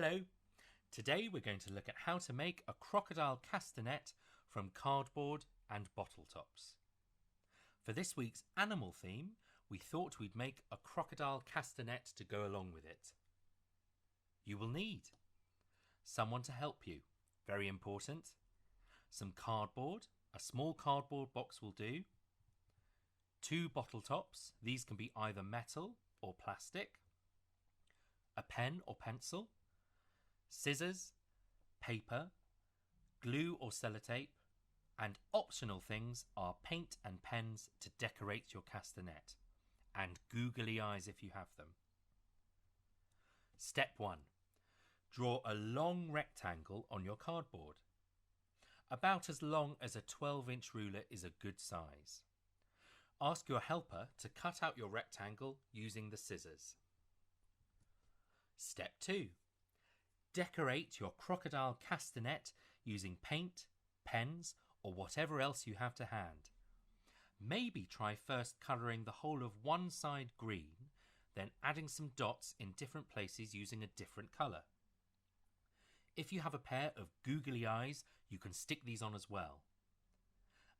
Hello! Today we're going to look at how to make a crocodile castanet from cardboard and bottle tops. For this week's animal theme, we thought we'd make a crocodile castanet to go along with it. You will need someone to help you, very important, some cardboard, a small cardboard box will do, 2 bottle tops, these can be either metal or plastic, a pen or pencil, scissors, paper, glue or sellotape, and optional things are paint and pens to decorate your castanet, and googly eyes if you have them. Step 1. Draw a long rectangle on your cardboard. About as long as a 12-inch ruler is a good size. Ask your helper to cut out your rectangle using the scissors. Step 2. Decorate your crocodile castanet using paint, pens, or whatever else you have to hand. Maybe try first colouring the whole of one side green, then adding some dots in different places using a different colour. If you have a pair of googly eyes, you can stick these on as well.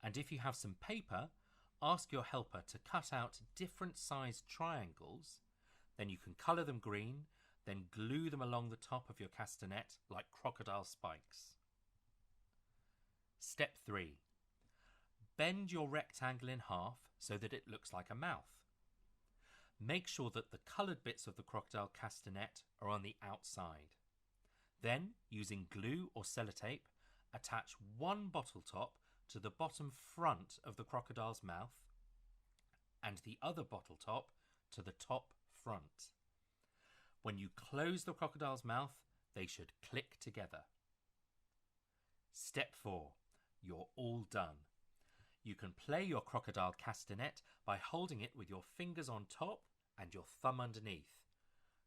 And if you have some paper, ask your helper to cut out different sized triangles, then you can colour them green, then glue them along the top of your castanet like crocodile spikes. Step 3. Bend your rectangle in half so that it looks like a mouth. Make sure that the coloured bits of the crocodile castanet are on the outside. Then, using glue or sellotape, attach one bottle top to the bottom front of the crocodile's mouth and the other bottle top to the top front. When you close the crocodile's mouth, they should click together. Step 4. You're all done. You can play your crocodile castanet by holding it with your fingers on top and your thumb underneath.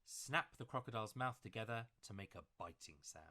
Snap the crocodile's mouth together to make a biting sound.